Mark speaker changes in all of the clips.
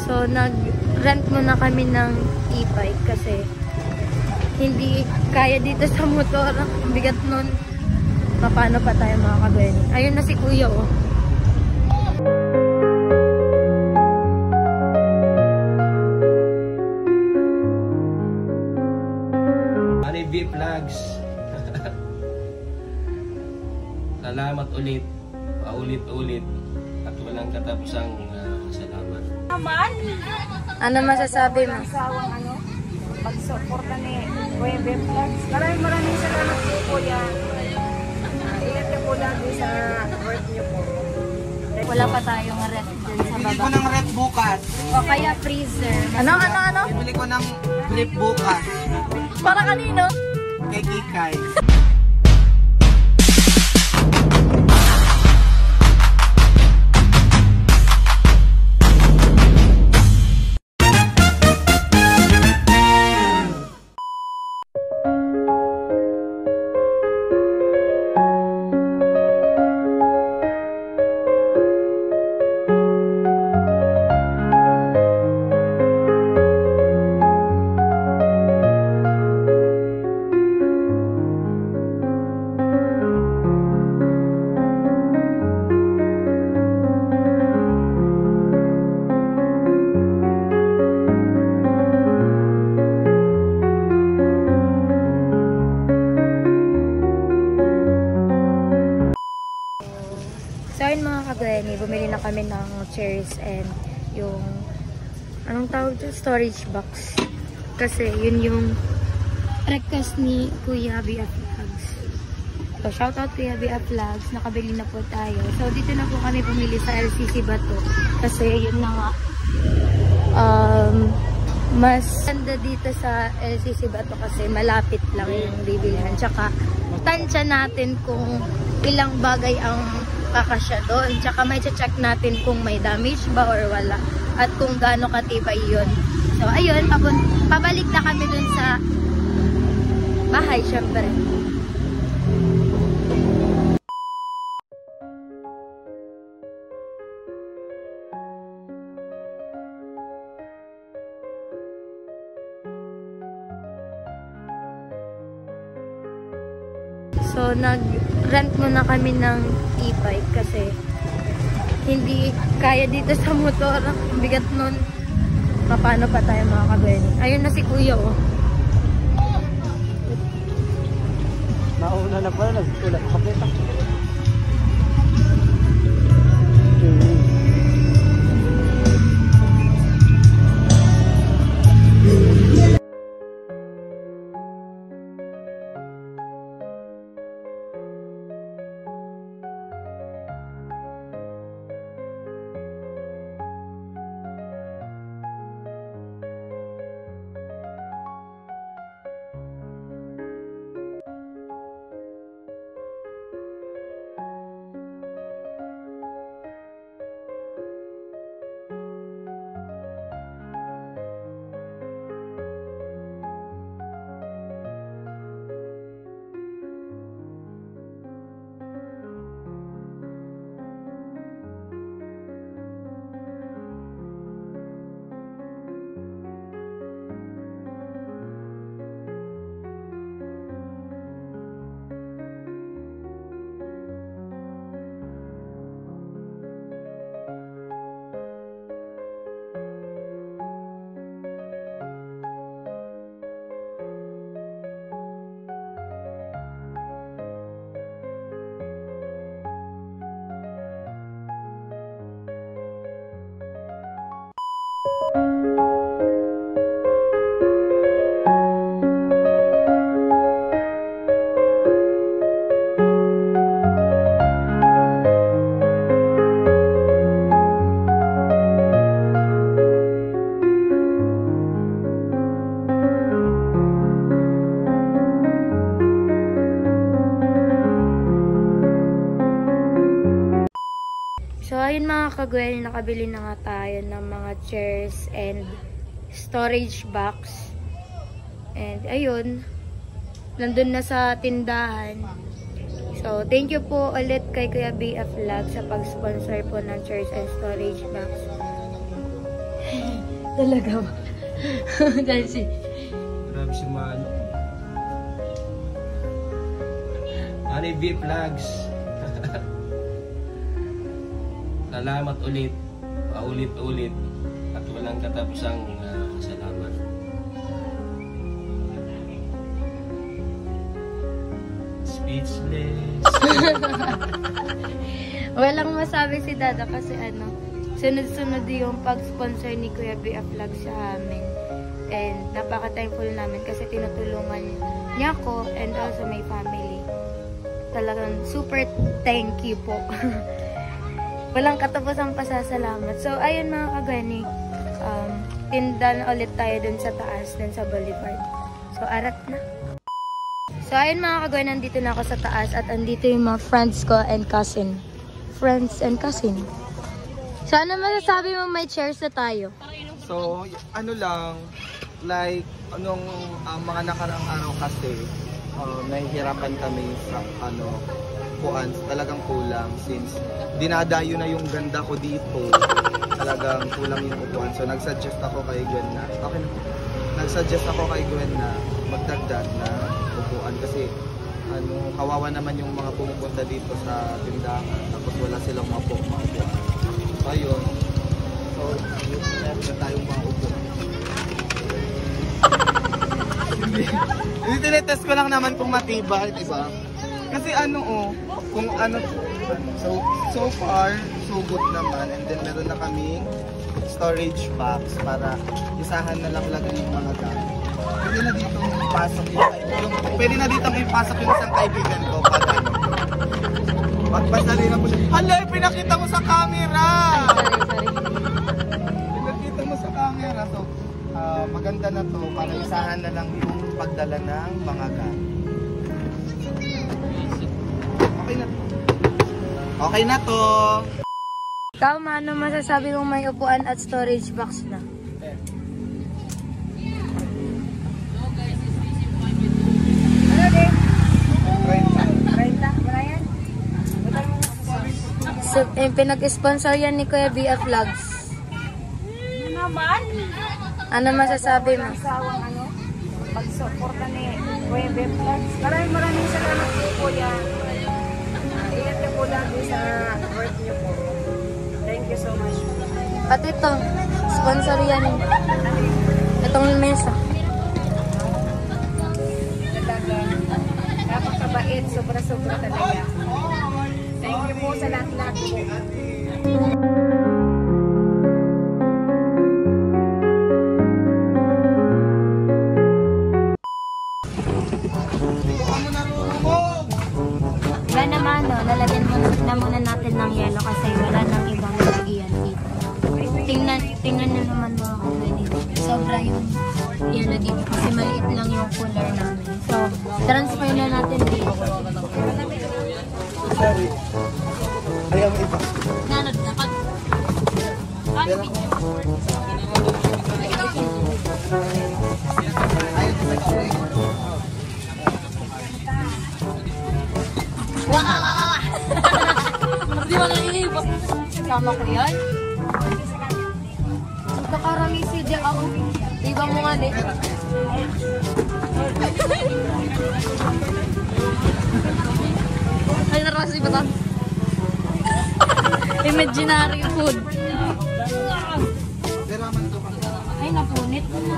Speaker 1: So, nag-rent muna kami ng e-bike kasi hindi kaya dito sa motor. Ang bigat nun. Paano pa tayo mga kagwen? Ayun na si Kuya, oh.
Speaker 2: Alibi Vlogs. Salamat ulit. Paulit-ulit. At walang katapusang salamat.
Speaker 1: Ano masasabi mo?
Speaker 3: Pag-suporta ni Kuya Beb Vlogs. Maraming salamat po, Kuya. Ingat ka po lagi sa work niyo po.
Speaker 1: Wala pa tayong ref dun sa
Speaker 4: Bibili ko
Speaker 1: baba.
Speaker 4: ng ref bukas.
Speaker 1: O kaya freezer. Ano?
Speaker 4: Bibili ko ng clip bukas.
Speaker 1: Para kanino?
Speaker 4: Kay Kikay.
Speaker 1: So ayun mga kagweni, bumili na kami ng chairs and yung anong tawag dyan? Storage box. Kasi yun yung request ni Kuya BF Vlogs. So shoutout Kuya BF Vlogs, nakabili na po tayo. So dito na po kami bumili sa LCC Bato. Kasi yun na nga, mas ganda dito sa LCC Bato kasi malapit lang yung bibilihan. Tsaka tansya natin kung ilang bagay ang kakasya doon. Tsaka may check natin kung may damage ba or wala. At kung gaano katibay yun. So, ayun. Pabalik na kami dun sa bahay, syempre. So, nag-rent muna kami ng e-bike kasi hindi kaya dito sa motor. Ang bigat nun. Paano pa tayo mga kagwen? Ayun na si Kuya, oh.
Speaker 4: Nauna na pala. Nagtulak kapita.
Speaker 1: So, ayun mga kagwen, nakabili na nga tayo ng mga chairs and storage box. And ayun, nandun na sa tindahan. So, thank you po ulit kay Kuya BF Vlogs sa pag-sponsor po ng chairs and storage box. Talaga ba? Dahil si...
Speaker 2: Grabe si Mano. Honey Bee Vlogs. Salamat ulit. Paulit-ulit. At walang katapusang salamat. Speechless.
Speaker 1: Walang masabi si Dada kasi sunod-sunod yung pag-sponsor ni Kuya Bea Vlog sa amin. And napaka-thankful namin kasi tinutulungan niya ako and also my family. Talagang super thank you po. Walang katapusang pasasalamat. So, ayun mga kagani, tinda na ulit tayo dun sa taas, dun sa Boulevard. So, arat na. So, ayun mga kagani, nandito na ako sa taas at andito yung mga friends ko and cousin. Friends and cousin. So, ano masasabi mo may chairs na tayo?
Speaker 5: So, ano lang, like, anong mga nakaraang araw kasi, nahihirapan kami sa upuan, talagang kulang since dinadayo na yung ganda ko dito, talagang kulang yung upuan. So, nagsuggest ako kay Gwen na, magdagdag na upuan kasi kawawa naman yung mga pumupunta dito sa tindahan tapos wala silang maupuan. So, ayun. So, meron na tayong mga upuan. Hindi, tinetest ko lang naman kung matibay, diba? Kasi kung so far, so good naman. And then meron na kaming storage box para isahan na lang lagay yung mga gamit. Pwede na dito ipasok pwede na dito ipasok yung isang kaibigan ko pag magbasa rin ako siya. Hala, pinakita mo sa camera! Pinakita mo sa camera. So, maganda na to para isahan na lang yung pagdala ng mga gamit. Okay na to. Okay na to.
Speaker 1: Ikaw, Mano, masasabi mong may upuan at storage box na?
Speaker 3: Ano din? 30. Wala yan?
Speaker 1: So, pinag-sponsor yan ni Kuya Bea Vlogs.
Speaker 3: Naman?
Speaker 1: Ano masasabi mo?
Speaker 3: Sawang pag-suporta ni Kuya Bea Vlogs. Maraming salamat po, Kuya. Ingat ka po lagi sa work niyo po. Thank you so much.
Speaker 1: At ito, sponsor yan. Itong mesa.
Speaker 3: Talaga. Napakabait. Sobra-sobra talaga. Thank you po sa lahat-lahat po.
Speaker 1: Yan naman, lalagyan na muna natin ng yelo kasi wala nang ibang lalagyan dito. Tingnan nyo naman mga kagani. Sobra yung yelo dito kasi maliit lang yung cooler namin. So, transfer na natin dito.
Speaker 5: Sorry. Ayaw mo iba.
Speaker 1: Nanod na pag...
Speaker 5: Ayaw mo
Speaker 1: Di ba naiibos? Tama ko yan? Magkakarami si Dia ako. Iba mo nga din. Ay, narasi ba ito? Imaginary food. Ay, napunit mo na.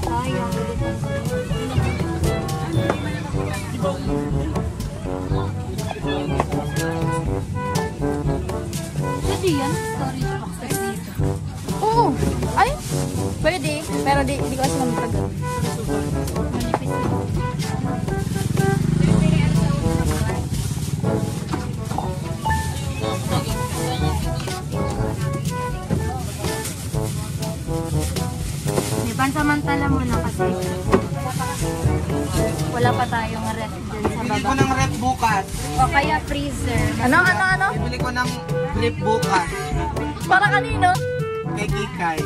Speaker 1: Sayang. Pwede yan? Storage box dito. Oo. Ay, pwede. Pero di ko kasi naman pag- manipis na. Pansamantala muna kasi wala pa tayong ref dun sa
Speaker 5: Bili ko
Speaker 1: baba.
Speaker 5: ng rep bukas.
Speaker 1: O kaya freezer. Ano?
Speaker 5: Bili ko ng flip bukas.
Speaker 1: Para kanino?
Speaker 5: Kay Kikay.